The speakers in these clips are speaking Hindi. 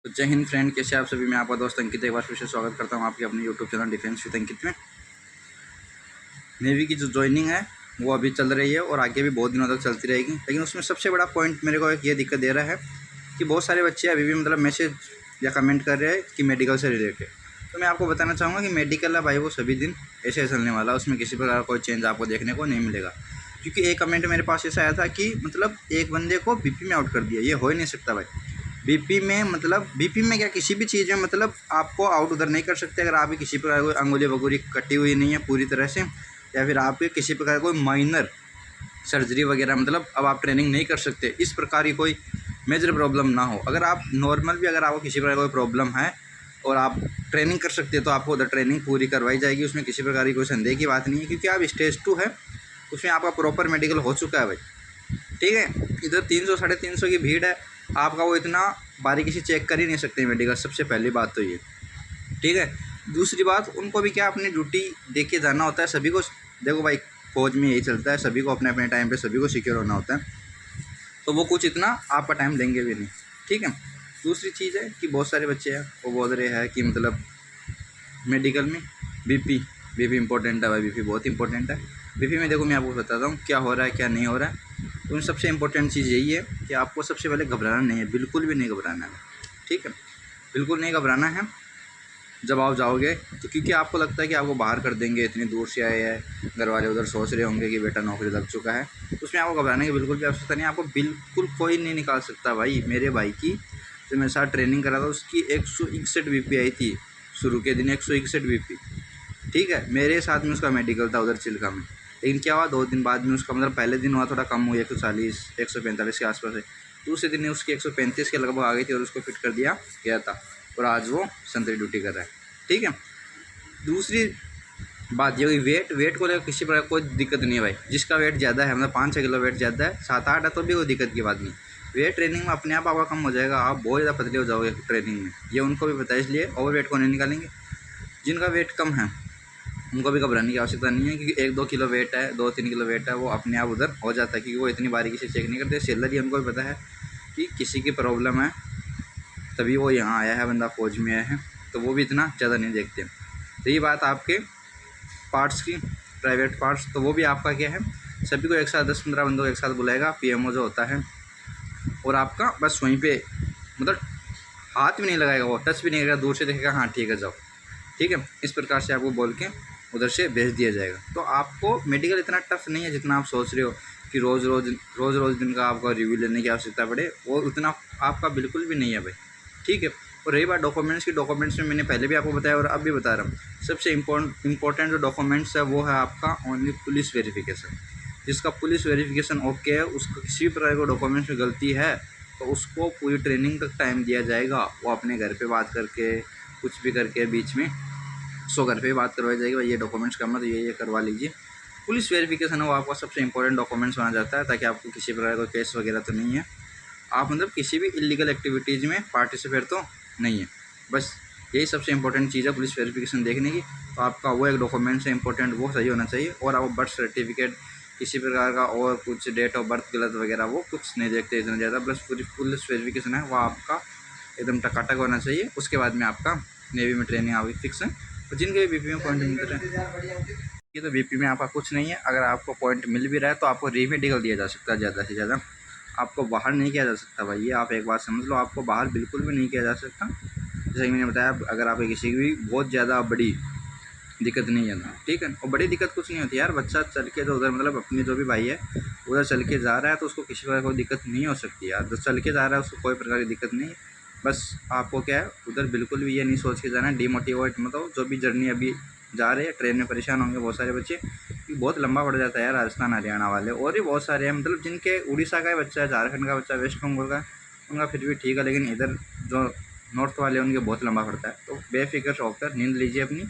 तो जय हिंद फ्रेंड, कैसे आप सभी। मैं आपका दोस्त अंकित एक बार फिर से स्वागत करता हूं आपके अपने यूट्यूब चैनल डिफेंस विद अंकित में। नेवी की जो ज्वाइनिंग है वो अभी चल रही है और आगे भी बहुत दिनों तक चलती रहेगी। लेकिन उसमें सबसे बड़ा पॉइंट मेरे को एक ये दिक्कत दे रहा है कि बहुत सारे बच्चे अभी भी मतलब मैसेज या कमेंट कर रहे हैं कि मेडिकल से रिलेटेड। तो मैं आपको बताना चाहूँगा कि मेडिकल है भाई, वो सभी दिन ऐसे चलने वाला, उसमें किसी प्रकार का कोई चेंज आपको देखने को नहीं मिलेगा। क्योंकि एक कमेंट मेरे पास ऐसा आया था कि मतलब एक बंदे को बीपी में आउट कर दिया। ये हो ही नहीं सकता भाई। बीपी में मतलब बीपी में क्या, किसी भी चीज़ में मतलब आपको आउट उधर नहीं कर सकते अगर आपकी किसी प्रकार कोई अंगुली वगूली कटी हुई नहीं है पूरी तरह से, या फिर आपके किसी प्रकार कोई माइनर सर्जरी वगैरह मतलब अब आप ट्रेनिंग नहीं कर सकते, इस प्रकार की कोई मेजर प्रॉब्लम ना हो। अगर आप नॉर्मल भी अगर आपको किसी प्रकार कोई प्रॉब्लम है और आप ट्रेनिंग कर सकते हैं तो आपको उधर ट्रेनिंग पूरी करवाई जाएगी। उसमें किसी प्रकार की कोई संदेह की बात नहीं है, क्योंकि आप स्टेज 2 है, उसमें आपका प्रॉपर मेडिकल हो चुका है भाई। ठीक है, इधर 300 350 की भीड़ है, आपका वो इतना बारीकी से चेक कर ही नहीं सकते मेडिकल। सबसे पहली बात तो ये, ठीक है। दूसरी बात, उनको भी क्या अपनी ड्यूटी देख के जाना होता है सभी को। देखो भाई, फौज में यही चलता है, सभी को अपने अपने टाइम पे सभी को सिक्योर होना होता है, तो वो कुछ इतना आपका टाइम देंगे भी नहीं। ठीक है। दूसरी चीज़ है कि बहुत सारे बच्चे हैं वो बोल रहे हैं कि मतलब मेडिकल में बीपी बीपी इंपॉर्टेंट है भाई, बीपी बहुत इंपॉर्टेंट है। बीपी में देखो मैं आपको बताता हूँ क्या हो रहा है क्या नहीं हो रहा है। तो सबसे इम्पोर्टेंट चीज़ यही है कि आपको सबसे पहले घबराना नहीं है, बिल्कुल भी नहीं घबराना है। ठीक है, बिल्कुल नहीं घबराना है जब आप जाओगे तो, क्योंकि आपको लगता है कि आपको बाहर कर देंगे, इतनी दूर से आए हैं, घर वाले उधर सोच रहे होंगे कि बेटा नौकरी लग चुका है, उसमें आपको घबराने की बिल्कुल भी आवश्यकता नहीं है। आपको बिल्कुल कोई नहीं निकाल सकता भाई। मेरे भाई की जो मेरे साथ ट्रेनिंग करा था उसकी 161 बीपी आई थी शुरू के दिन, 161 बीपी। ठीक है, मेरे साथ में उसका मेडिकल था उधर चिल्का में। लेकिन क्या हुआ, 2 दिन बाद में उसका मतलब पहले दिन हुआ थोड़ा कम हुई, 140 145 के आसपास है। दूसरे दिन उसकी 135 के लगभग आ गई थी और उसको फिट कर दिया गया था, और आज वो सेंट्री ड्यूटी कर रहा है। ठीक है। दूसरी बात ये हुई, वेट को लेकर किसी प्रकार कोई दिक्कत नहीं है भाई। जिसका वेट ज़्यादा है, मतलब 5-6 किलो वेट ज़्यादा है, 7-8 है, तो भी कोई दिक्कत की बात नहीं। वेट ट्रेनिंग में अपने आप आपका कम हो जाएगा, आप बहुत ज़्यादा पतले हो जाओगे ट्रेनिंग में। ये उनको भी पता है, इसलिए ओवर वेट को नहीं निकालेंगे। जिनका वेट कम है उनको भी घबराने की आवश्यकता नहीं है, क्योंकि 1-2 किलो वेट है, 2-3 किलो वेट है, वो अपने आप उधर हो जाता है, क्योंकि वो इतनी बारीकी से चेक नहीं करते। सेलर ही उनको भी पता है कि किसी की प्रॉब्लम है तभी वो यहाँ आया है, बंदा फौज में आया है, तो वो भी इतना ज़्यादा नहीं देखते। रही बात आपके पार्ट्स की, प्राइवेट पार्ट्स, तो वो भी आपका क्या है, सभी को एक साथ 10-15 बंदों को एक साथ बुलाएगा पीएमओ जो होता है, और आपका बस वहीं पे मतलब हाथ भी नहीं लगाएगा, वो टच भी नहीं करेगा, दूर से देखेगा हाँ ठीक है जाओ। ठीक है, इस प्रकार से आपको बोल के उधर से भेज दिया जाएगा। तो आपको मेडिकल इतना टफ नहीं है जितना आप सोच रहे हो कि रोज़ रोज़ दिन का आपका रिव्यू लेने की आवश्यकता पड़े, वो उतना आपका बिल्कुल भी नहीं है भाई। ठीक है। और रही बात डॉक्यूमेंट्स की, डॉक्यूमेंट्स में मैंने पहले भी आपको बताया और अब भी बता रहा हूँ, सबसे इम्पोर्टेंट जो डॉक्यूमेंट्स है वो है आपका ओनली पुलिस वेरिफिकेशन। जिसका पुलिस वेरिफिकेशन ओके है, उसको किसी भी प्रकार के डॉक्यूमेंट्स में गलती है तो उसको पूरी ट्रेनिंग तक टाइम दिया जाएगा। वो अपने घर पे बात करके कुछ भी करके बीच में सो घर पे बात करवाई जाएगी, भाई ये डॉक्यूमेंट्स करना तो ये करवा लीजिए। पुलिस वेरिफिकेशन है वो आपका सबसे इंपॉर्टेंट डॉक्यूमेंट्स माना जाता है, ताकि आपको किसी प्रकार का केस वगैरह तो नहीं है, आप मतलब किसी भी इलीगल एक्टिविटीज़ में पार्टिसिपेट तो नहीं है। बस यही सबसे इंपॉर्टेंट चीज़ है पुलिस वेरिफिकेशन देखने की। तो आपका वो एक डॉक्यूमेंट्स है इंपॉर्टेंट, वो सही होना चाहिए। और आप बर्थ सर्टिफिकेट किसी प्रकार का और कुछ डेट ऑफ बर्थ गलत वगैरह वो कुछ नहीं देखते इतना ज़्यादा। बस पूरी पुलिस वेरिफिकेशन है वो आपका एकदम टकाटक होना चाहिए। उसके बाद में आपका नेवी में ट्रेनिंग आपकी फिक्स है। तो जिनके बीपी में पॉइंट मिल रहे हैं, ये तो बीपी में आपका कुछ नहीं है। अगर आपको पॉइंट मिल भी रहा है तो आपको रीमेडिकल दिया जा सकता है ज़्यादा से ज़्यादा, आपको बाहर नहीं किया जा सकता भाई। ये आप एक बात समझ लो, आपको बाहर बिल्कुल भी नहीं किया जा सकता। जैसे कि मैंने बताया, अगर आपको किसी की भी बहुत ज़्यादा बड़ी दिक्कत नहीं है ना, ठीक है। और बड़ी दिक्कत कुछ नहीं होती यार, बच्चा चल के जो उधर मतलब अपनी जो भी भाई है उधर चल के जा रहा है तो उसको किसी प्रकार कोई दिक्कत नहीं हो सकती यार। जो चल के जा रहा है उसको कोई प्रकार की दिक्कत नहीं है। बस आपको क्या है, उधर बिल्कुल भी ये नहीं सोच के जाना है, डीमोटिवेट मत हो। जो भी जर्नी अभी जा रहे हैं ट्रेन में परेशान होंगे बहुत सारे बच्चे, कि बहुत लंबा पड़ जाता है यार, राजस्थान हरियाणा वाले और भी बहुत सारे हैं, मतलब जिनके उड़ीसा का बच्चा है, झारखंड का बच्चा, वेस्ट बंगाल का, उनका फिर भी ठीक है, लेकिन इधर जो नॉर्थ वाले उनके बहुत लंबा पड़ता है। तो बेफिक्र होकर नींद लीजिए अपनी,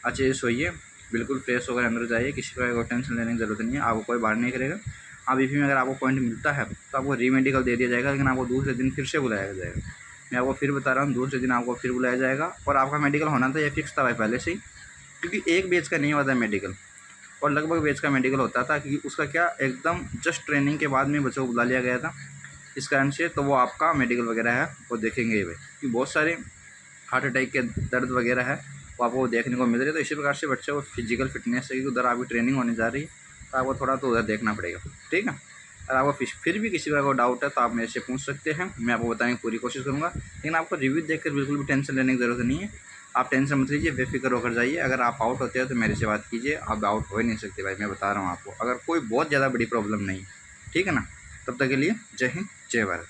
अच्छे से सोइए, बिल्कुल फ्रेश होकर अंदर जाइए, किसी प्रकार को टेंशन लेने की ज़रूरत नहीं है, आपको कोई बाहर नहीं करेगा। आप बीपी में अगर आपको पॉइंट मिलता है तो आपको रीमेडिकल दे दिया जाएगा, लेकिन आपको दूसरे दिन फिर से बुलाया जाएगा। मैं आपको फिर बता रहा हूँ, दूसरे दिन आपको फिर बुलाया जाएगा। और आपका मेडिकल होना था, ये फिक्स था भाई पहले से ही, क्योंकि एक बैच का नहीं होता है मेडिकल, और लगभग बैच का मेडिकल होता था, क्योंकि उसका क्या एकदम जस्ट ट्रेनिंग के बाद में बच्चों को बुला लिया गया था। इस कारण से तो वो आपका मेडिकल वगैरह है वो देखेंगे ही भाई, क्योंकि बहुत सारे हार्ट अटैक के दर्द वगैरह है वो आपको देखने को मिल रही है। तो इसी प्रकार से बच्चे को फिजिकल फिटनेस है कि उधर आपकी ट्रेनिंग होने जा रही है, तो आपको थोड़ा तो उधर देखना पड़ेगा, ठीक है। अगर आपको फिर भी किसी प्रकार का डाउट है तो आप मेरे से पूछ सकते हैं, मैं आपको बताने की पूरी कोशिश करूँगा। लेकिन आपको रिव्यू देखकर बिल्कुल भी टेंशन लेने की ज़रूरत नहीं है, आप टेंशन मत लीजिए, बेफिक्र होकर जाइए। अगर आप आउट होते हैं तो मेरे से बात कीजिए, आप आउट हो ही नहीं सकते भाई, मैं बता रहा हूँ आपको, अगर कोई बहुत ज़्यादा बड़ी प्रॉब्लम नहीं, ठीक है ना। तब तक के लिए जय हिंद जय भारत।